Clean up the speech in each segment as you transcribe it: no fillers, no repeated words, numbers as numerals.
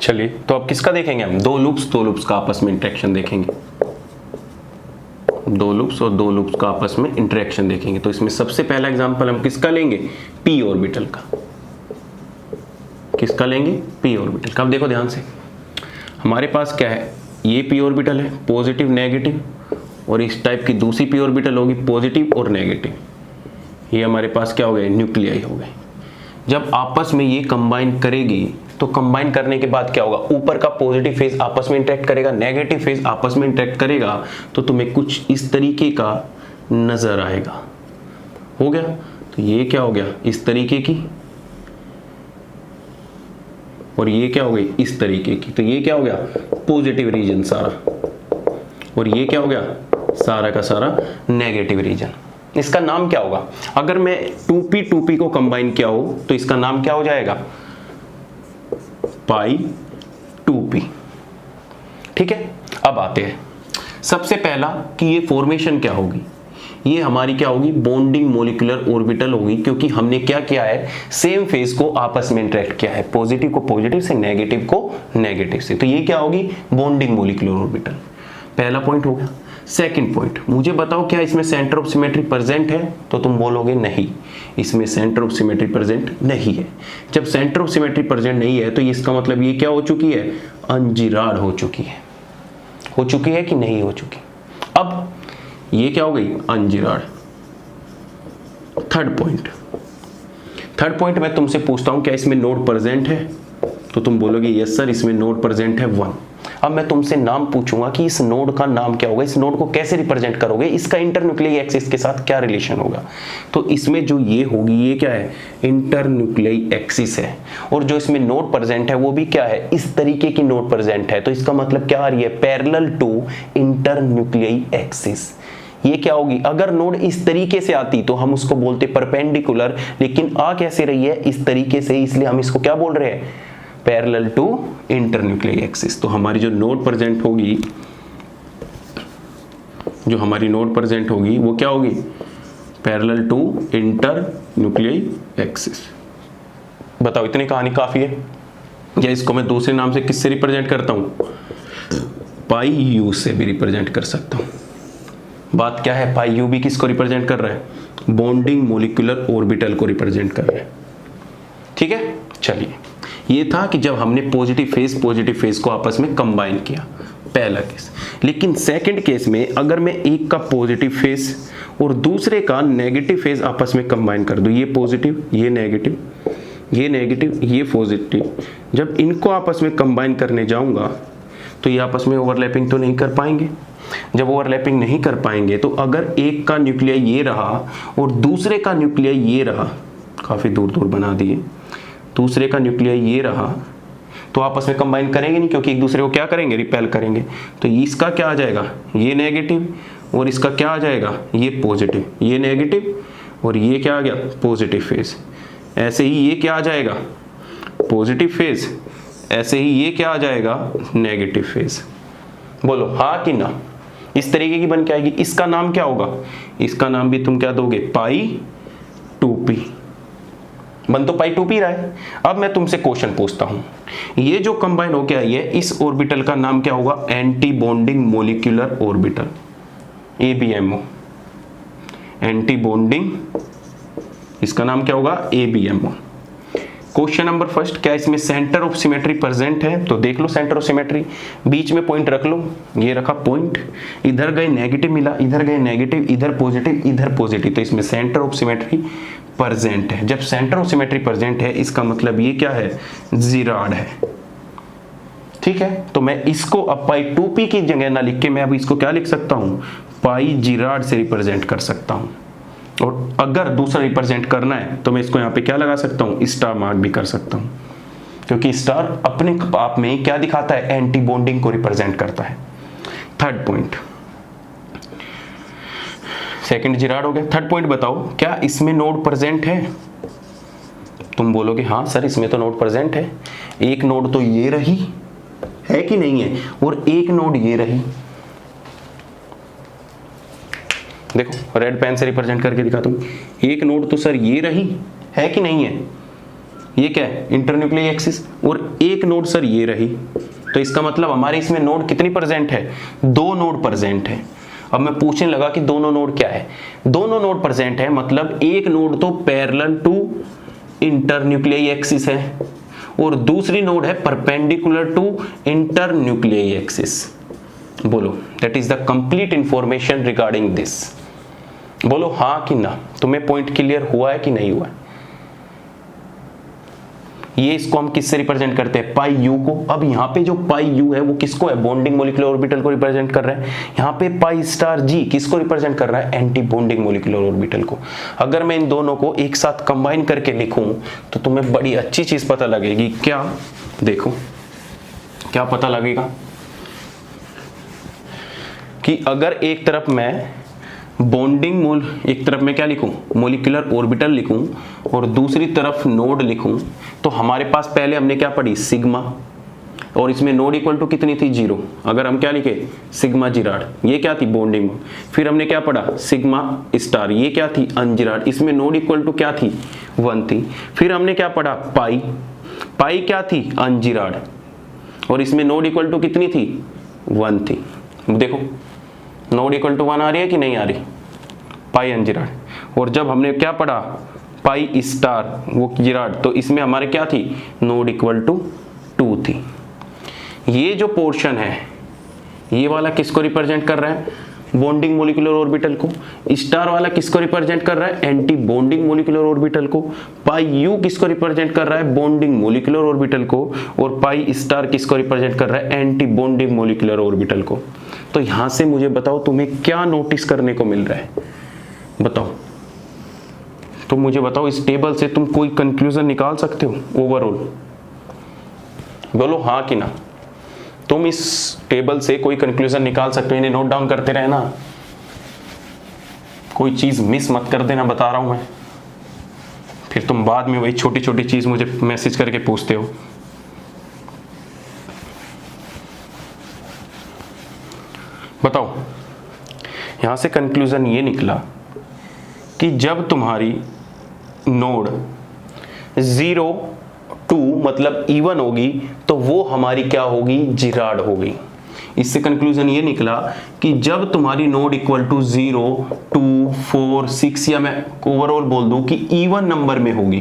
चलिए, तो अब किसका देखेंगे हम? दो लूप्स का आपस में इंटरेक्शन देखेंगे। दो लूप्स और दो लूप्स का आपस में इंटरेक्शन देखेंगे। तो इसमें सबसे पहला एग्जांपल हम किसका लेंगे? पी ऑर्बिटल का। किसका लेंगे? पी ऑर्बिटल का। अब देखो ध्यान से, हमारे पास क्या है? ये पी ऑर्बिटल है, पॉजिटिव नेगेटिव, और इस टाइप की दूसरी पी ऑर्बिटल होगी पॉजिटिव और नेगेटिव। ये हमारे पास क्या हो गए? न्यूक्लियाई हो गए। जब आपस में ये कंबाइन करेगी तो कंबाइन करने के बाद क्या होगा? ऊपर का पॉजिटिव फेज आपस में इंटरेक्ट करेगा, नेगेटिव फेज आपस में इंटरेक्ट करेगा, तो तुम्हें कुछ इस तरीके का नजर आएगा। हो गया? तो ये क्या हो गया? इस तरीके की, और ये क्या हो गई? इस तरीके की। तो ये क्या हो गया? पॉजिटिव रीजन सारा, और ये क्या हो गया? सारा का सारा नेगेटिव रीजन। इसका नाम क्या होगा? अगर मैं 2p को कंबाइन किया हो तो इसका नाम क्या हो जाएगा? पाई 2p। ठीक है, अब आते हैं सबसे पहला कि ये फॉर्मेशन क्या होगी। ये हमारी क्या होगी? बॉन्डिंग मोलिकुलर ऑर्बिटल होगी, क्योंकि हमने क्या किया है? सेम फेज को आपस में इंटरेक्ट किया है, पॉजिटिव को पॉजिटिव से, नेगेटिव को नेगेटिव से। तो ये क्या होगी? Bonding molecular orbital. पहला पॉइंट हो गया। सेकंड पॉइंट, मुझे बताओ क्या इसमें सेंटर ऑफ सिमेट्री प्रेजेंट है? तो तुम बोलोगे नहीं, इसमें सेंटर ऑफ सिमेट्री प्रेजेंट नहीं है। जब सेंटर ऑफ सिमेट्री प्रेजेंट नहीं है तो इसका मतलब ये क्या हो चुकी है? अनजिराड हो चुकी है। हो चुकी है कि नहीं हो चुकी? अब ये क्या हो गई? अनजिराड। थर्ड पॉइंट मैं तुमसे पूछता हूं क्या इसमें नोड प्रेजेंट है? तो तुम बोलोगे यस सर, इसमें नोड प्रेजेंट है 1। अब मैं तुमसे नाम पूछूंगा कि इस नोड का नाम क्या होगा, इस नोड को कैसे रिप्रेजेंट करोगे, इसका इंटरन्यूक्लियर एक्सिस के साथ क्या रिलेशन होगा? तो इसमें जो ये होगी, ये क्या है? इंटरन्यूक्लियर एक्सिस है। और जो इसमें नोड प्रेजेंट है वो भी क्या है? इस तरीके की नोड प्रेजेंट है। तो इसका मतलब क्या आ रही है? Parallel to internuclear axis. ये क्या होगी? अगर नोड इस तरीके से आती तो हम उसको बोलते परपेंडिकुलर, लेकिन आ कैसे रही है? इस तरीके से, इसलिए हम इसको क्या बोल रहे हैं? Parallel to internuclear axis. तो हमारी जो नोड प्रेजेंट होगी, वो क्या होगी? Parallel to internuclear axis. बताओ, इतनी कहानी काफी है? या इसको मैं दूसरे नाम से किससे रिप्रेजेंट करता हूं? पाई यू से भी रिप्रेजेंट कर सकता हूं। बात क्या है? पाई यू भी किसको रिप्रेजेंट कर रहा है? बॉन्डिंग मोलिकुलर ऑर्बिटल को रिप्रेजेंट कर रहा है। ठीक है, चलिए, ये था कि जब हमने पॉजिटिव फेज को आपस में कंबाइन किया, पहला केस। लेकिन सेकंड केस में अगर मैं एक का पॉजिटिव फेज और दूसरे का नेगेटिव फेज आपस में कंबाइन कर दूं, ये पॉजिटिव, ये नेगेटिव, ये नेगेटिव, ये पॉजिटिव, जब इनको आपस में कंबाइन करने जाऊंगा तो ये आपस में ओवरलैपिंग तो नहीं कर पाएंगे। जब ओवरलैपिंग नहीं कर पाएंगे तो अगर एक का न्यूक्लियर ये रहा और दूसरे का न्यूक्लियर ये रहा, काफी दूर दूर बना दिए, दूसरे का न्यूक्लियर ये रहा, तो आपस में कंबाइन करेंगे नहीं, क्योंकि एक दूसरे को क्या करेंगे? रिपेल करेंगे। तो इसका क्या आ जाएगा? ये नेगेटिव, और इसका क्या आ जाएगा? ये पॉजिटिव। ये नेगेटिव और ये क्या आ गया? Positive phase. ऐसे ही ये क्या आ जाएगा? Positive phase. ऐसे ही ये क्या आ जाएगा? Negative phase. बोलो हाँ कि ना? इस तरीके की बन के आएगी। इसका नाम क्या होगा? इसका नाम भी तुम क्या दोगे? पाई 2p। बन तो पाई 2p रहा है। अब मैं तुमसे क्वेश्चन पूछता हूं, ये जो कंबाइन होके आई है, इस ऑर्बिटल का नाम क्या होगा? Anti bonding molecular orbital, ABMO। Anti bonding, इसका नाम क्या होगा? ABMO। क्वेश्चन नंबर फर्स्ट, क्या इसमें सेंटर ऑफ सिमेट्री प्रेजेंट है? तो देख लो सेंटर ऑफ सिमेट्री, बीच में पॉइंट रख लो, ये रखा पॉइंट, इधर गए नेगेटिव मिला, इधर गए नेगेटिव, इधर पॉजिटिव, इधर पॉजिटिव, तो इसमें सेंटर ऑफ सिमेट्री प्रेजेंट है। जब सेंटर ऑफ सिमेट्री प्रेजेंट है, इसका मतलब ये क्या है? जिराड है। ठीक है, तो मैं इसको अब पाई 2p की जगह ना लिख के मैं अब इसको क्या लिख सकता हूं? पाई जिराड से रिप्रेजेंट कर सकता हूं। और अगर दूसरा रिप्रेजेंट करना है तो मैं इसको यहाँ पे क्या लगा सकता हूँ? स्टार मार्क भी कर सकता हूँ, क्योंकि स्टार अपने आप में क्या दिखाता है? एंटी बॉन्डिंग को रिप्रेजेंट करता है। थर्ड पॉइंट, सेकंड जिराड हो गया। थर्ड पॉइंट बताओ, क्या इसमें नोड प्रेजेंट है? तुम बोलोगे हाँ सर, इसमें तो नोड प्रेजेंट है। एक नोड तो ये रही है कि नहीं है, और एक नोड ये रही। देखो रेड पेन से रिप्रेजेंट करके दिखाता हूं। एक नोड तो सर ये रही है कि नहीं है, ये क्या है, इंटरन्यूक्लियर एक्सिस, और एक नोड सर ये रही, तो इसका मतलब हमारे इसमें नोड कितनी प्रेजेंट है, 2 नोड प्रेजेंट है। अब मैं पूछने लगा कि दोनों नोड क्या है, दोनों नोड प्रेजेंट है, मतलब एक नोड तो पैरेलल टू इंटरन्यूक्लियर एक्सिस है और दूसरी नोड है परपेंडिकुलर टू इंटरन्यूक्लियर एक्सिस। बोलो, that is the complete information regarding this. बोलो हाँ कि ना, तुम्हें पॉइंट क्लियर हुआ है कि नहीं हुआ है? ये इसको हम किससे रिप्रेजेंट करते हैं, पाई यू को। अब यहाँ पे जो पाई यू है वो किसको है, बॉन्डिंग मोलिकुलर ऑर्बिटल को रिप्रेजेंट कर रहा है। यहाँ पे पाई स्टार जी किसको रिप्रेजेंट कर रहा है, एंटी बॉन्डिंग मोलिकुलर ऑर्बिटल को। अगर मैं इन दोनों को एक साथ कंबाइन करके लिखूं तो तुम्हें बड़ी अच्छी चीज पता लगेगी। क्या, देखो क्या पता लगेगा कि अगर एक तरफ मैं बॉन्डिंग एक तरफ मैं क्या लिखूं, मोलिकुलर ऑर्बिटल लिखूं और दूसरी तरफ नोड लिखूं, तो हमारे पास पहले हमने क्या पढ़ी, सिग्मा, और इसमें नोड इक्वल टू कितनी थी, 0। अगर हम क्या लिखे, सिग्मा जिराड, ये क्या थी, बॉन्डिंग। फिर हमने क्या पढ़ा, सिग्मा स्टार, ये क्या थी, अनजिराड, इसमें नोड इक्वल टू क्या थी, 1 थी। फिर हमने क्या पढ़ा, पाई, पाई क्या थी, अनजिराड, और इसमें नोड इक्वल टू कितनी थी, 1 थी। देखो नोड इक्वल टू 1 आ रही है कि नहीं आ रही, पाई अनजिराड। और जब हमने क्या पढ़ा, पाई स्टार वो जिराड, तो इसमें हमारे क्या थी, नोड इक्वल टू 2 थी। ये जो पोर्शन है ये वाला किसको रिप्रेजेंट कर रहा है, बॉन्डिंग मोलिकुलर ऑर्बिटल को। स्टार वाला किसको रिप्रेजेंट कर रहा है, एंटी बॉन्डिंग मोलिकुलर ऑर्बिटल को। पाई यू किसको रिप्रेजेंट कर रहा है, बॉन्डिंग मोलिकुलर ऑर्बिटल को। और पाई स्टार किसको रिप्रेजेंट कर रहा है, एंटी बॉन्डिंग मोलिकुलर ऑर्बिटल को। तो यहां से मुझे बताओ तुम्हें क्या नोटिस करने को मिल रहा है, बताओ। तो मुझे बताओ इस टेबल से तुम कोई कंक्लूजन निकाल सकते हो ओवरऑल, बोलो हाँ कि ना। तुम इस टेबल से कोई कंक्लूजन निकाल सकते हो, इन्हें नोट डाउन करते रहना, कोई चीज मिस मत कर देना, बता रहा हूं मैं। फिर तुम बाद में वही छोटी छोटी चीज मुझे मैसेज करके पूछते हो। बताओ, यहां से कंक्लूजन ये निकला कि जब तुम्हारी नोड 0 2 मतलब इवन होगी तो वो हमारी क्या होगी, जिराड होगी। इससे कंक्लूजन ये निकला कि जब तुम्हारी नोड इक्वल टू 0 2 4 6 या मैं ओवरऑल बोल दूं कि इवन नंबर में होगी,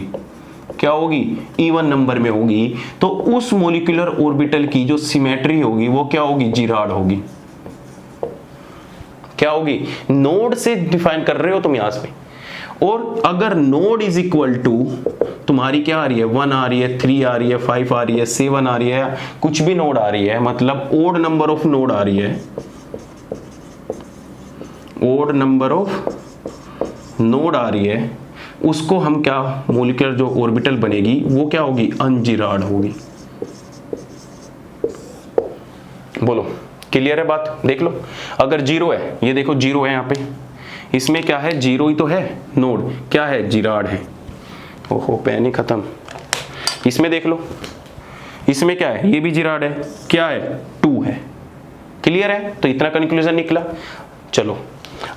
क्या होगी, इवन नंबर में होगी, तो उस मोलिकुलर ऑर्बिटल की जो सिमेट्री होगी वो क्या होगी, जिराड होगी। क्या होगी, नोड से डिफाइन कर रहे हो तुम यहां से। और अगर नोड इज इक्वल टू तुम्हारी क्या आ रही है, 1 आ रही है, 3 आ रही है, 5 आ रही है, 7 आ रही है, कुछ भी नोड आ रही है, मतलब ओड नंबर ऑफ नोड आ रही है, ओड नंबर ऑफ नोड आ रही है, उसको हम क्या, मोलिकुलर जो ऑर्बिटल बनेगी वो क्या होगी, अनजिराड होगी। बोलो क्लियर है बात, देख लो। अगर 0 है, ये देखो 0 है यहाँ पे, इसमें क्या है, 0 ही तो है, नोड क्या है, जिराड है। ओहो पेन ही खत्म। इसमें देख लो, इसमें क्या है, ये भी जिराड है, क्या है, 2 है। क्लियर है, तो इतना कंक्लूजन निकला। चलो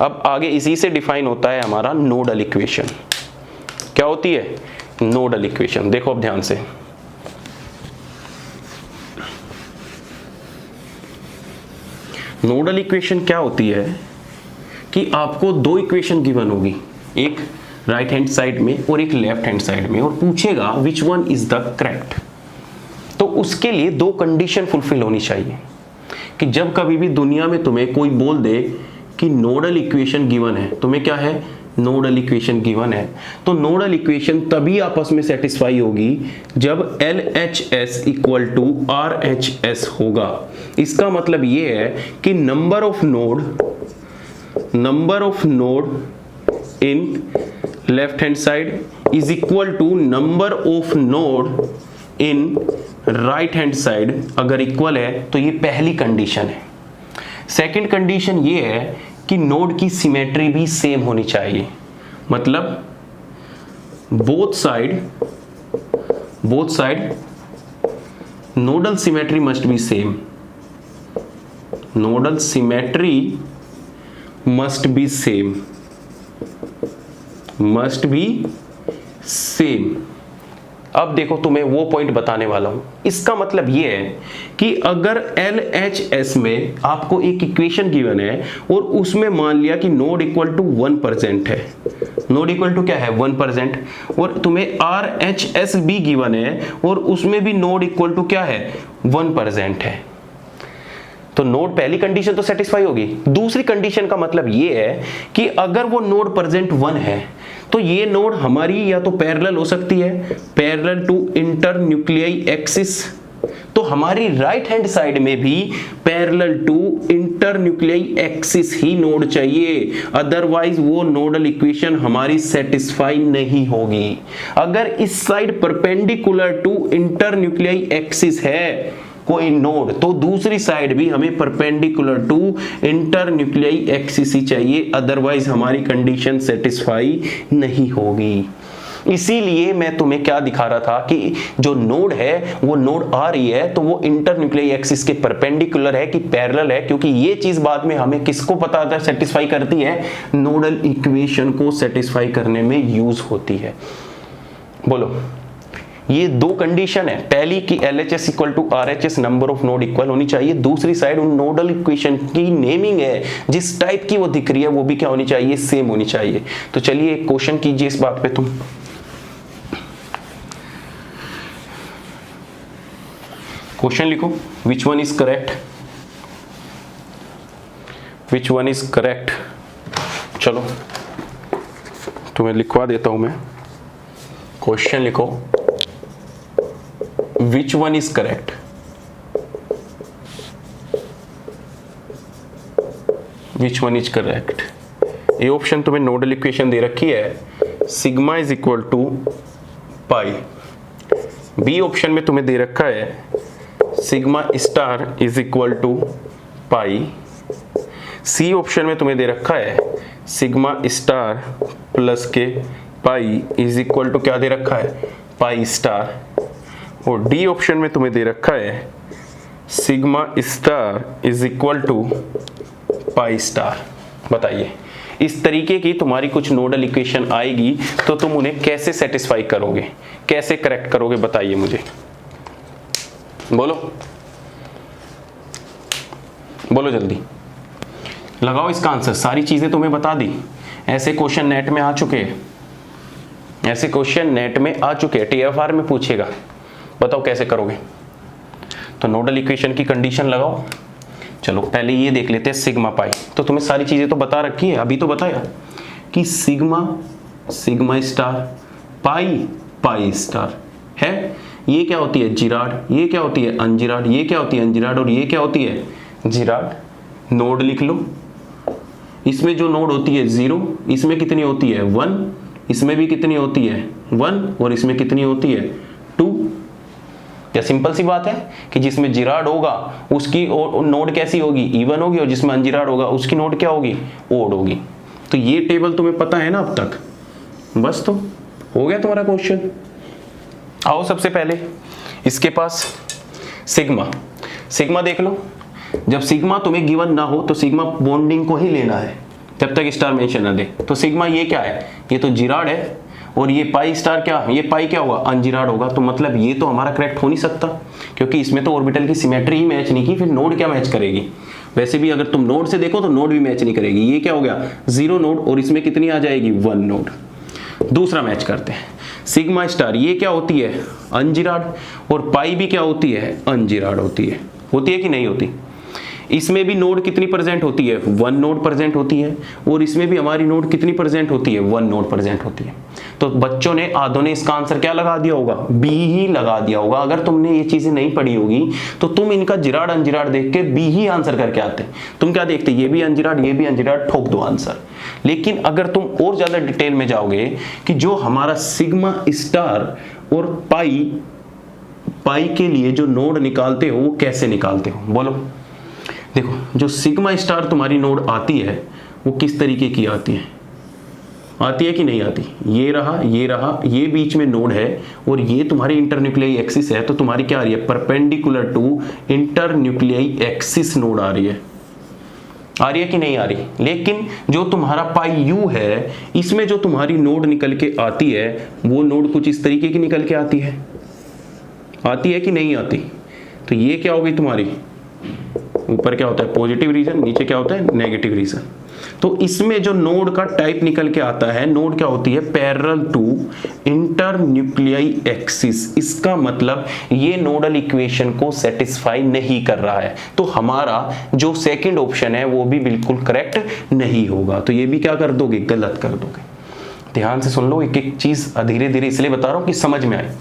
अब आगे इसी से डिफाइन होता है हमारा नोडल इक्वेशन। क्या होती है, नोडल इक्वेशन। देखो अब ध्यान से, नोडल इक्वेशन क्या होती है कि आपको 2 इक्वेशन गिवन होगी, एक राइट हैंड साइड में और एक लेफ्ट हैंड साइड में, और पूछेगा which one is the correct. तो उसके लिए 2 कंडीशन फुलफिल होनी चाहिए कि जब कभी भी दुनिया में तुम्हें कोई बोल दे कि नोडल इक्वेशन गिवन है, तुम्हें क्या है, नोडल इक्वेशन गिवन है, तो नोडल इक्वेशन तभी आपस में सेटिस्फाई होगी जब LHS इक्वल टू RHS होगा। इसका मतलब ये है कि number of node in left hand side is equal to number of node in right hand side. अगर इक्वल है तो ये पहली कंडीशन है। सेकंड कंडीशन ये है कि नोड की सिमेट्री भी सेम होनी चाहिए, मतलब both side nodal symmetry must be same, nodal symmetry must be same. अब देखो तुम्हें वो पॉइंट बताने वाला हूं। इसका मतलब ये है कि अगर LHS में आपको एक इक्वेशन गिवन है और उसमें मान लिया कि नोड इक्वल टू 1% है, नोड इक्वल टू क्या है 1%, और तुम्हें RHS भी गिवन है और उसमें भी नोड इक्वल टू क्या है 1% है, तो नोड पहली कंडीशन तो सेटिस्फाई होगी। दूसरी कंडीशन का मतलब ये है कि अगर वो नोड प्रेजेंट 1 है तो ये नोड हमारी या तो पैरेलल हो सकती है, parallel to inter nuclei axis, तो हमारी राइट हैंड साइड में भी parallel to inter nuclei axis ही नोड चाहिए, अदरवाइज वो नोडल इक्वेशन हमारी सेटिस्फाई नहीं होगी। अगर इस side perpendicular to inter nuclei axis है कोई नोड, तो दूसरी साइड भी हमें perpendicular to inter nuclei axis ही चाहिए, अदरवाइज हमारी कंडीशन सेटिस्फाई नहीं होगी। इसीलिए मैं तुम्हें क्या दिखा रहा था कि जो नोड है वो नोड आ रही है तो वो इंटर न्यूक्लियाई एक्सिस के परपेंडिकुलर है कि पैरेलल है, क्योंकि ये चीज बाद में हमें किसको पता था सेटिस्फाई करती है, नोडल इक्वेशन को सेटिस्फाई करने में यूज होती है। बोलो, ये दो कंडीशन है, पहली कि LHS equal to RHS number of node equal होनी चाहिए, दूसरी साइड उन नोडल इक्वेशन की नेमिंग है जिस टाइप की वो दिख रही है वो भी क्या होनी चाहिए, सेम होनी चाहिए। तो चलिए एक क्वेश्चन कीजिए इस बात पे तुम। क्वेश्चन लिखो, which one is correct, which one is correct. चलो तुम्हें लिखवा देता हूं मैं, क्वेश्चन लिखो, which one is correct, which one is correct। A option तुम्हें नोडल इक्वेशन दे रखी है sigma is equal to pi, B option में तुम्हें दे रखा है sigma star is equal to pi, C option में तुम्हें दे रखा है सिग्मा स्टार प्लस के पाई इज इक्वल टू क्या दे रखा है, पाई स्टार, और डी ऑप्शन में तुम्हें दे रखा है sigma star is equal to pi star. बताइए इस तरीके की तुम्हारी कुछ नोडल इक्वेशन आएगी तो तुम उन्हें कैसे सेटिस्फाई करोगे, कैसे करेक्ट करोगे, बताइए मुझे, बोलो बोलो जल्दी लगाओ इसका आंसर। सारी चीजें तुम्हें बता दी, ऐसे क्वेश्चन नेट में आ चुके हैं, ऐसे क्वेश्चन नेट में आ चुके हैं, TFR में पूछेगा, बताओ कैसे करोगे। तो नोडल इक्वेशन की कंडीशन लगाओ। चलो पहले ये देख लेते हैं सिग्मा पाई, तो तुम्हें सारी चीजें तो बता रखी है, अभी तो बताया कि सिग्मा सिग्मा स्टार पाई पाई स्टार है, ये क्या होती है जिराड, ये क्या होती है अनजिराड, ये क्या होती है अनजिराड, और ये क्या होती है जिराड। नोड लिख लो, इसमें जो नोड होती है 0, इसमें कितनी होती है 1, इसमें भी कितनी होती है 1, और इसमें कितनी होती है 2। क्या सिंपल सी बात है कि जिसमें जिराड होगा उसकी नोड कैसी होगी, इवन होगी, और जिसमें अनजिराड होगा उसकी नोड क्या होगी, ओड होगी। तो ये टेबल तुम्हें पता है ना अब तक, बस तो हो गया तुम्हारा क्वेश्चन। आओ सबसे पहले इसके पास सिग्मा, सिग्मा देख लो, जब सिग्मा तुम्हें गिवन ना हो तो सिग्मा बॉन्डिंग को ही लेना है जब तक स्टार मेंशन ना दे। तो सिग्मा ये क्या है, ये तो जिराड है, और ये पाई स्टार क्या, ये पाई क्या होगा अनजिराड होगा, तो मतलब ये तो हमारा करेक्ट हो नहीं सकता, क्योंकि इसमें तो ऑर्बिटल की सिमेट्री ही मैच नहीं की, फिर नोड क्या मैच करेगी। वैसे भी अगर तुम नोड से देखो तो नोड भी मैच नहीं करेगी, ये क्या हो गया 0 नोड, और इसमें कितनी आ जाएगी 1 नोड। दूसरा मैच करते हैं, सिग्मा स्टार ये क्या होती है अनजिराड, और पाई भी क्या होती है अनजिराड होती है कि नहीं होती। इसमें भी नोड कितनी प्रेजेंट होती है 1 नोड प्रेजेंट होती है, और इसमें भी हमारी नोड कितनी प्रेजेंट होती है 1 नोड प्रेजेंट होती है। तो बच्चों ने आधों ने इसका आंसर क्या लगा दिया होगा, बी ही लगा दिया होगा। अगर तुमने ये चीजें नहीं पढ़ी होगी तो तुम इनका जिराड अनजिराड देख के बी ही आंसर करके आते। तुम क्या देखते, ये भी अनजिराड ये भी अनजिराड, ठोक दो आंसर। लेकिन अगर तुम और ज्यादा डिटेल में जाओगे कि जो हमारा सिग्मा स्टार और पाई के लिए जो नोड निकालते हो वो कैसे निकालते हो, बोलो। देखो जो सिग्मा स्टार तुम्हारी नोड आती है वो किस तरीके की आती है कि नहीं आती, ये रहा ये बीच में नोड है, और ये तुम्हारी इंटरन्यूक्लियाई एक्सिस है, तो तुम्हारी क्या आ रही है परपेंडिकुलर टू इंटरन्यूक्लियाई एक्सिस नोड आ रही है। आ रही है कि नहीं आ रही? लेकिन जो तुम्हारा पाई यू है, इसमें जो तुम्हारी नोड निकल के आती है वो नोड कुछ इस तरीके की निकल के आती है कि नहीं आती? तो ये क्या हो गई तुम्हारी, ऊपर क्या होता है पॉजिटिव रीजन, नीचे क्या होता है नेगेटिव रीजन। तो इसमें जो नोड का टाइप निकल के आता है, नोड क्या होती है, पैरेलल टू इंटरन्यूक्लियाई एक्सिस। इसका मतलब ये नोडल इक्वेशन को सेटिस्फाई नहीं कर रहा है, तो हमारा जो सेकंड ऑप्शन है वो भी बिल्कुल करेक्ट नहीं होगा। तो ये भी क्या कर दोगे, गलत कर दोगे। ध्यान से सुन लो, एक एक चीज धीरे धीरे इसलिए बता रहा हूं कि समझ में आए।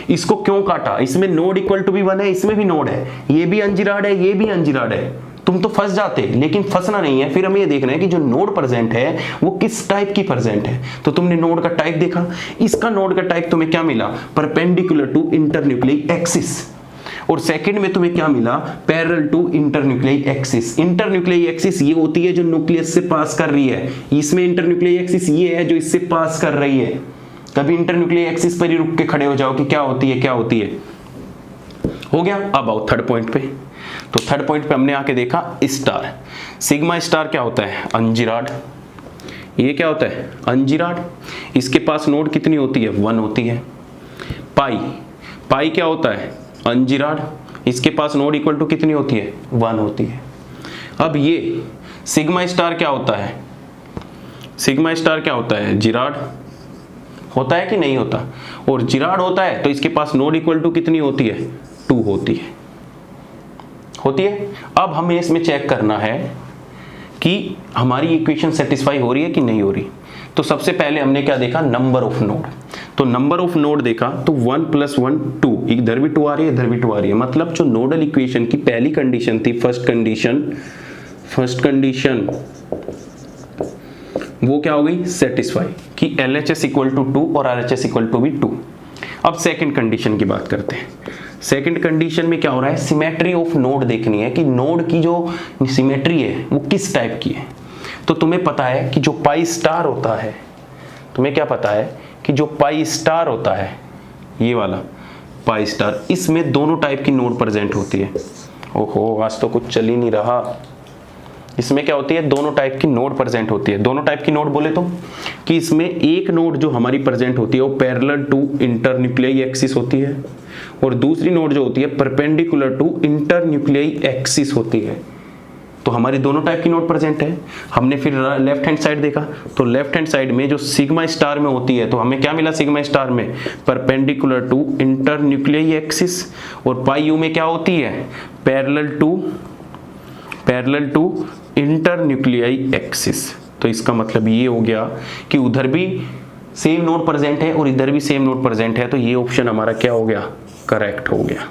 इसको क्यों काटा, इसमें नोड इक्वल टू भी 1 है, इसमें भी नोड है, ये भी अनजिराड है, ये भी अनजिराड है। तुम तो फंस जाते, लेकिन फंसना नहीं है। फिर हमें ये देखना है कि जो नोड प्रेजेंट है वो किस टाइप की प्रेजेंट है। तो तुमने नोड का टाइप देखा, इसका नोड का टाइप तुम्हें क्या मिला, परपेंडिकुलर टू इंटरन्यूक्लियाई एक्सिस। और सेकंड में तुम्हें क्या मिला, पैरेलल टू इंटरन्यूक्लियाई एक्सिस। इंटरन्यूक्लियाई एक्सिस ये होती है जो न्यूक्लियस से पास कर रही है, इसमें इंटरन्यूक्लियाई एक्सिस ये है जो इससे पास कर रही है। कभी इंटरन्यूक्लियाई एक्सिस पर ही रुक के खड़े हो जाओ कि क्या होती है, क्या होती है। हो गया। अब आओ थर्ड पॉइंट पे। तो थर्ड पॉइंट पे हमने आके देखा स्टार। सिग्मा स्टार क्या होता है, अनजिराड। ये क्या होता है, अनजिराड। इसके पास नोड कितनी होती है, 1 होती है। पाई क्या होता है, अनजिराड। इसके पास नोड इक्वल टू कितनी होती है, 1 होती है। अब ये सिग्मा स्टार क्या होता है, सिग्मा स्टार क्या होता है, जिराड होता है कि नहीं होता। और जिराड होता है तो इसके पास नोड इक्वल टू कितनी होती है, 2 होती है। अब हमें इसमें चेक करना है कि हमारी इक्वेशन सेटिस्फाई हो रही है कि नहीं हो रही। तो सबसे पहले हमने क्या देखा, नंबर ऑफ नोड। तो नंबर ऑफ नोड देखा तो 1 + 1 2, इधर भी 2 आ रही है, इधर भी 2 आ रही है। मतलब जो नोडल इक्वेशन की पहली कंडीशन थी, फर्स्ट कंडीशन वो क्या हो गई, सेटिस्फाई, कि LHS = 2 और RHS = भी 2। अब सेकंड कंडीशन की बात करते हैं। सेकंड कंडीशन में क्या हो रहा है, सिमेट्री ऑफ नोड देखनी है कि नोड की जो सिमेट्री है वो किस टाइप की है। तो तुम्हें पता है कि जो पाई स्टार होता है, तुम्हें क्या पता है कि जो पाई स्टार होता है, ये वाला पाई स्टार, इसमें दोनों टाइप की नोड प्रेजेंट होती है। ओहो, आज तो कुछ चल ही नहीं रहा। इसमें क्या होती है, दोनों टाइप की नोड प्रेजेंट होती है। दोनों टाइप की नोड बोले तो कि इसमें एक नोड जो हमारी प्रेजेंट होती है वो पैरेलल टू इंटरन्यूक्लियाई एक्सिस होती है, और दूसरी नोड जो होती है परपेंडिकुलर टू इंटरन्यूक्लियाई एक्सिस होती है। तो हमारी दोनों टाइप की नोड प्रेजेंट है। हमने फिर लेफ्ट हैंड साइड देखा, तो लेफ्ट हैंड साइड में जो सिग्मा स्टार में होती है, तो हमें क्या मिला सिग्मा स्टार में, परपेंडिकुलर टू इंटरन्यूक्लियाई एक्सिस। और पाई यू में क्या होती है, पैरेलल टू इंटरन्यूक्लियाई एक्सिस। तो इसका मतलब ये हो गया कि उधर भी सेम नोड प्रेजेंट है और इधर भी सेम नोड प्रेजेंट है। तो ये ऑप्शन हमारा क्या हो गया, करेक्ट हो गया।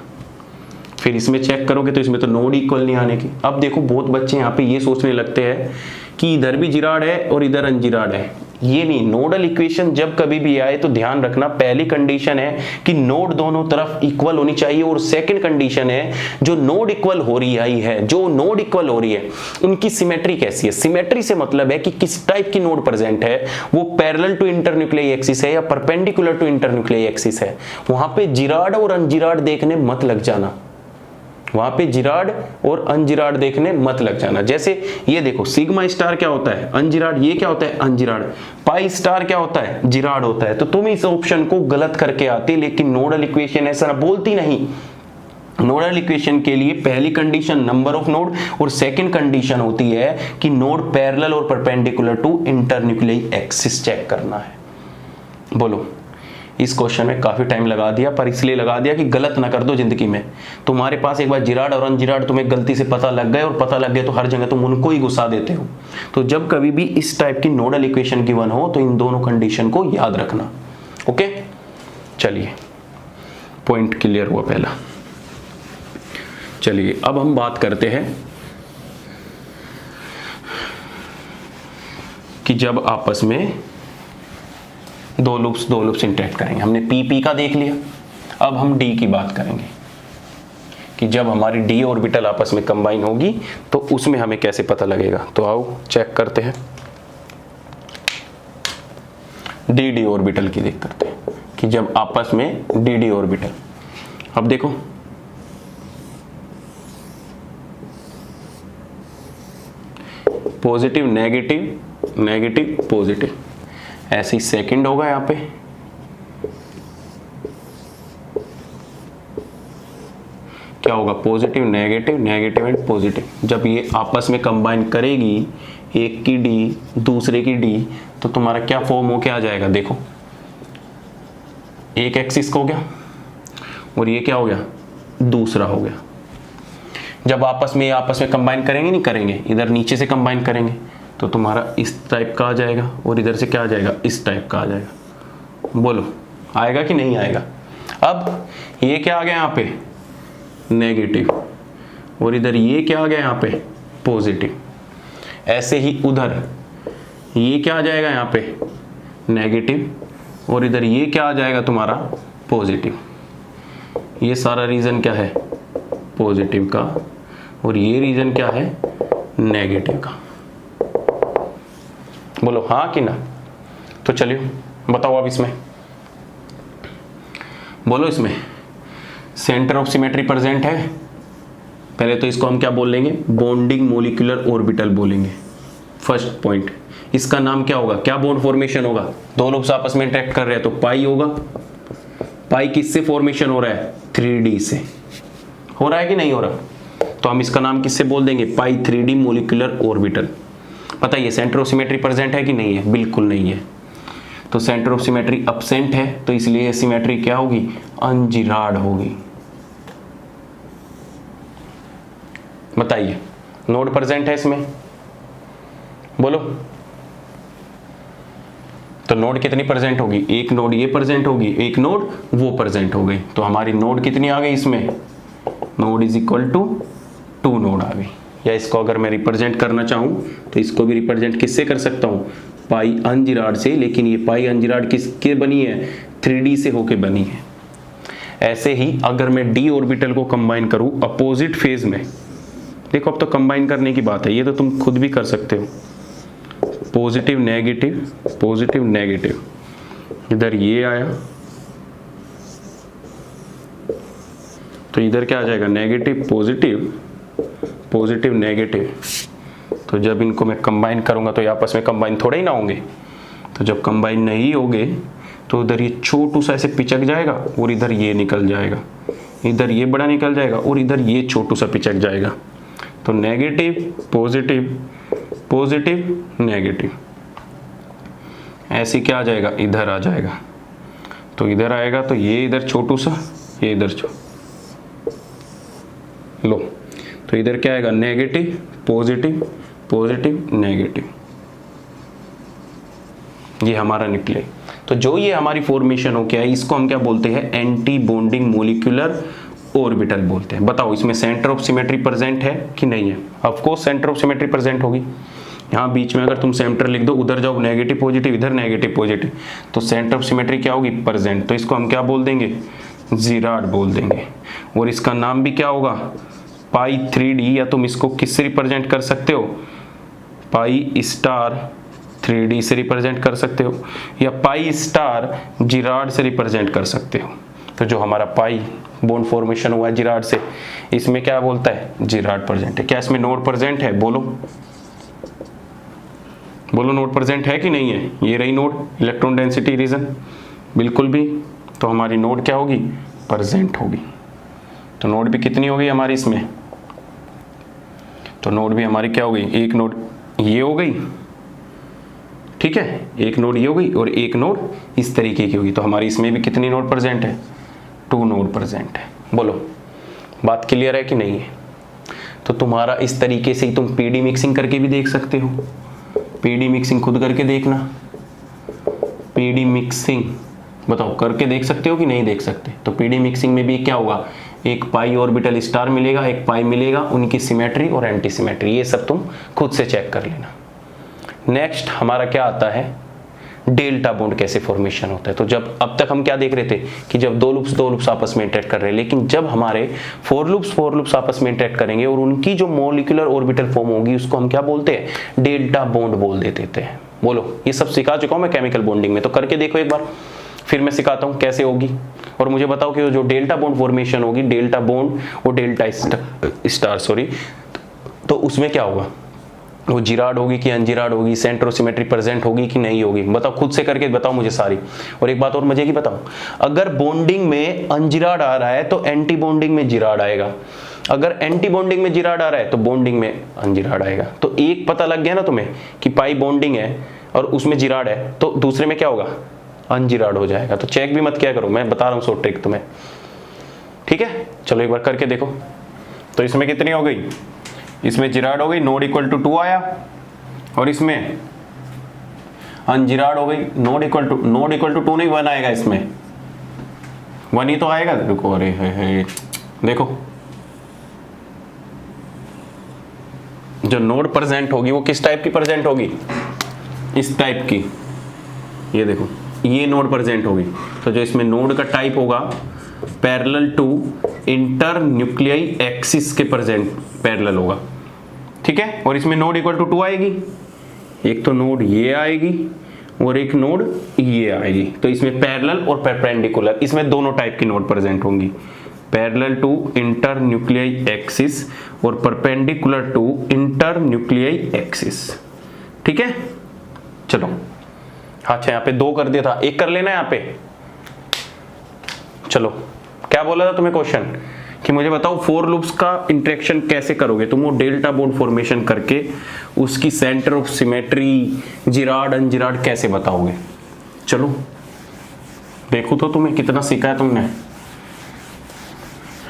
फिर इसमें चेक करोगे तो इसमें तो नोड इक्वल नहीं आने की। अब देखो, बहुत बच्चे यहाँ पे ये सोचने लगते हैं कि इधर भी जिराड है और इधर अनजिराड है। ये नहीं, नोडल इक्वेशन जब कभी भी आए तो ध्यान रखना, पहली कंडीशन है कि नोड दोनों तरफ इक्वल होनी चाहिए, और सेकंड कंडीशन है जो नोड इक्वल हो रही है, जो नोड इक्वल हो रही है उनकी सिमेट्री कैसी है। सिमेट्री से मतलब है कि किस टाइप की नोड प्रेजेंट है, वो पैरेलल टू इंटरन्यूक्लियाई एक्सिस है या परपेंडिकुलर टू इंटरन्यूक्लियाई एक्सिस है। वहां पे जिराड और अनजिराड देखने मत लग जाना, वहां पे जिराड और अनजिराड देखने मत लग जाना। जैसे ये देखो, सिग्मा स्टार क्या होता है, अनजिराड। ये क्या होता है, अनजिराड। पाई स्टार क्या होता है, जिराड होता है। तो तुम इस ऑप्शन को गलत करके आते, लेकिन नोडल इक्वेशन ऐसा बोलती नहीं। नोडल इक्वेशन के लिए पहली कंडीशन नंबर ऑफ नोड, और सेकंड कंडीशन होती है कि नोड पैरेलल और परपेंडिकुलर टू इंटरन्यूक्लियाई एक्सिस चेक करना है। बोलो, इस क्वेश्चन में काफी टाइम लगा दिया, पर इसलिए लगा दिया कि गलत ना कर दो जिंदगी में। तुम्हारे पास एक बार जिराड और अनजिराड तुम्हें गलती से पता लग गए, और पता लग गए तो हर जगह तुम उनको ही घुसा देते हो। तो जब कभी भी इस टाइप की नोडल इक्वेशन गिवन हो तो इन दोनों कंडीशन को याद रखना। ओके, चलिए, पॉइंट क्लियर हुआ पहला। चलिए अब हम बात करते हैं कि जब आपस में दो लूप्स इंटरेक्ट करेंगे। हमने पी का देख लिया, अब हम डी की बात करेंगे कि जब हमारी डी ऑर्बिटल आपस में कंबाइन होगी तो उसमें हमें कैसे पता लगेगा। तो आओ चेक करते हैं, डी ऑर्बिटल की देख करते हैं कि जब आपस में डी ऑर्बिटल। अब देखो, पॉजिटिव नेगेटिव, नेगेटिव पॉजिटिव। ऐसे ही सेकंड होगा यहाँ पे, क्या होगा, positive negative, negative and positive. जब ये आपस में कंबाइन करेगी, एक की डी दूसरे की डी, तो तुम्हारा क्या फॉर्म हो के आ जाएगा, देखो एक एक्सिस का हो गया और ये क्या हो गया, दूसरा हो गया। जब आपस में कंबाइन करेंगे, नहीं करेंगे, इधर नीचे से कंबाइन करेंगे तो तुम्हारा इस टाइप का आ जाएगा और इधर से क्या आ जाएगा, इस टाइप का आ जाएगा। बोलो आएगा कि नहीं आएगा। अब ये क्या आ गया यहाँ पे, नेगेटिव, और इधर ये क्या आ गया यहाँ पे, पॉजिटिव। ऐसे ही उधर ये क्या आ जाएगा यहाँ पे, नेगेटिव, और इधर ये क्या आ जाएगा तुम्हारा, पॉजिटिव। ये सारा रीजन क्या है, पॉजिटिव का, और ये रीजन क्या है, नेगेटिव का। बोलो हाँ कि ना। तो चलिए बताओ अब इसमें, बोलो इसमें सेंटर ऑफ सिमेट्री प्रेजेंट है। पहले तो इसको हम क्या बोल लेंगे, बॉन्डिंग मोलिकुलर ऑर्बिटल बोलेंगे। फर्स्ट पॉइंट, इसका नाम क्या होगा, क्या बॉन्ड फॉर्मेशन होगा, दो लोग आपस में इंटरेक्ट कर रहे हैं तो पाई होगा। पाई किससे फॉर्मेशन हो रहा है, 3D से हो रहा है कि नहीं हो रहा, तो हम इसका नाम किससे बोल देंगे, पाई 3D मोलिकुलर ऑर्बिटल। बताइए सेंटर ऑफ सिमेट्री प्रेजेंट है कि नहीं है, बिल्कुल नहीं है। तो सेंटर ऑफ सिमेट्री अब्सेंट है, तो इसलिए सिमेट्री क्या होगी, अनजिराड होगी। बताइए नोड प्रेजेंट है इसमें, बोलो। तो नोड कितनी प्रेजेंट होगी, एक नोड ये प्रेजेंट होगी, एक नोड वो प्रेजेंट हो गई। तो हमारी नोड कितनी आ गई इसमें, node is equal to 2 node आ गई। या इसको अगर मैं रिप्रेजेंट करना चाहूं तो इसको भी रिप्रेजेंट किससे कर सकता हूं, पाई अनजिराड से। लेकिन ये पाई अनजिराड किसके बनी है, 3D से होके बनी है। ऐसे ही अगर मैं d ऑर्बिटल को कंबाइन करूं अपोजिट फेज में, देखो अब तो कंबाइन करने की बात है, ये तो तुम खुद भी कर सकते हो, पॉजिटिव नेगेटिव, पॉजिटिव नेगेटिव। इधर ये आया तो इधर क्या आ जाएगा, नेगेटिव पॉजिटिव, पॉजिटिव नेगेटिव। तो जब इनको मैं कंबाइन करूंगा तो ये आपस में कंबाइन थोड़े ही ना होंगे। तो जब कंबाइन नहीं होंगे तो उधर ये छोटू सा ऐसे पिचक जाएगा और इधर ये निकल जाएगा, इधर ये बड़ा निकल जाएगा और इधर ये छोटू सा पिचक जाएगा। तो नेगेटिव पॉजिटिव, पॉजिटिव नेगेटिव, ऐसे क्या आ जाएगा, इधर आ जाएगा। तो इधर आएगा तो ये इधर छोटू सा, ये इधर लो, तो इधर क्या आएगा, नेगेटिव पॉजिटिव, पॉजिटिव नेगेटिव। ये हमारा निकले। तो जो ये हमारी फॉर्मेशन हो क्या है, इसको हम क्या बोलते हैं, एंटी बॉन्डिंग मोलिकुलर ऑर्बिटल बोलते हैं। बताओ इसमें सेंटर ऑफ सिमेट्री प्रेजेंट है कि नहीं है। Of course centre of symmetry present होगी। यहाँ बीच में अगर तुम सेंटर लिख दो, उधर जाओ नेगेटिव पॉजिटिव, इधर नेगेटिव पॉजिटिव, तो सेंटर ऑफ सिमेट्री क्या होगी, प्रेजेंट। तो इसको हम क्या बोल देंगे, जिराड बोल देंगे। और इसका नाम भी क्या होगा, पाई 3D, या तुम इसको किससे रिप्रेजेंट कर सकते हो, पाई स्टार 3D से रिप्रेजेंट कर सकते हो, या पाई स्टार जिराड से रिप्रेजेंट कर सकते हो। तो जो हमारा पाई बॉन्ड फॉर्मेशन हुआ है जिराड से, इसमें क्या बोलता है, जिराड प्रेजेंट है। क्या इसमें नोड प्रेजेंट है, बोलो बोलो, नोड प्रेजेंट है कि नहीं है। ये रही नोड, इलेक्ट्रॉन डेंसिटी रीजन, बिल्कुल भी। तो हमारी नोड क्या होगी, प्रेजेंट होगी। तो नोड भी कितनी होगी हमारी इसमें, तो नोड भी हमारी क्या हो गई, एक नोड ये हो गई, ठीक है, एक नोड ये हो गई और एक नोड इस तरीके की होगी। तो हमारी इसमें भी कितनी नोड प्रेजेंट है, 2 नोड प्रेजेंट है। बोलो बात क्लियर है कि नहीं है। तो तुम्हारा इस तरीके से ही तुम पीडी मिक्सिंग करके भी देख सकते हो। पीडी मिक्सिंग खुद करके देखना, पीडी मिक्सिंग बताओ करके देख सकते हो कि नहीं देख सकते। तो पीडी मिक्सिंग में भी क्या होगा, एक पाई ऑर्बिटल स्टार मिलेगा, एक पाई मिलेगा, उनकी सिमेट्री और एंटी सिमेट्री ये सब तुम खुद से चेक कर लेना। नेक्स्ट हमारा क्या आता है, डेल्टा बॉन्ड कैसे फॉर्मेशन होता है। तो जब अब तक हम क्या देख रहे थे कि जब दो लूप्स आपस में इंटरेक्ट कर रहे हैं, लेकिन जब हमारे फोर लूप्स आपस में इंटरेक्ट करेंगे और उनकी जो मॉलिक्यूलर ऑर्बिटल फॉर्म होगी उसको हम क्या बोलते हैं, डेल्टा बॉन्ड बोल देते हैं। बोलो ये सब सिखा चुका हूं मैं केमिकल बॉन्डिंग में, तो करके देखो एक बार, फिर मैं सिखाता हूं कैसे होगी। और मुझे बताओ कि जो डेल्टा बॉन्ड फॉर्मेशन होगी, डेल्टा बॉन्ड और डेल्टा स्टार तो उसमें क्या होगा, वो जिराड होगी कि अनजिराड होगी, सेंटर ऑफ सिमेट्री प्रेजेंट होगी कि नहीं होगी, बताओ, खुद से करके बताओ मुझे सारी। और एक बात और मजे की बताओ, अगर बॉन्डिंग में अनजिराड आ रहा है तो एंटी बॉन्डिंग में जिराड आएगा, अगर एंटी बॉन्डिंग में जिराड आ रहा है तो बॉन्डिंग में अनजिराड आएगा। तो एक पता लग गया ना तुम्हें कि पाई बॉन्डिंग है और उसमें जिराड है, तो दूसरे में क्या होगा, अनजिराड हो जाएगा। तो चेक भी मत किया करो, मैं बता रहा हूँ शॉर्ट ट्रिक तुम्हें, ठीक है। चलो एक बार करके देखो। तो इसमें कितनी हो गई, इसमें जिराड हो गई, नोड इक्वल टू 2 आया, और इसमें अनजिराड हो गई, नोड इक्वल टू 2 नहीं 1 आएगा, इसमें 1 ही तो आएगा। देखो, अरे है देखो, जो नोड प्रेजेंट होगी वो किस टाइप की प्रेजेंट होगी, इस टाइप की, ये देखो ये नोड प्रेजेंट होगी। तो जो इसमें नोड का टाइप होगा parallel to inter nuclei axis के प्रेजेंट पैरेलल होगा, ठीक है। और इसमें नोड इक्वल टू 2 आएगी, एक तो नोड ये आएगी और एक नोड ये आएगी। तो इसमें पैरेलल और परपेंडिकुलर, इसमें दोनों टाइप की नोड प्रेजेंट होंगी, parallel to inter nuclei axis और perpendicular to inter nuclei axis, ठीक है। चलो अच्छा, यहाँ पे 2 कर दिया था, 1 कर लेना यहाँ पे। चलो क्या बोला था तुम्हें क्वेश्चन कि मुझे बताओ फोर लूप्स का इंटरेक्शन कैसे करोगे, तुम वो डेल्टा बोर्ड फॉर्मेशन करके उसकी सेंटर ऑफ सिमेट्री, जिराड अनजिराड कैसे बताओगे। चलो देखो तो तुम्हें कितना सीखा है तुमने।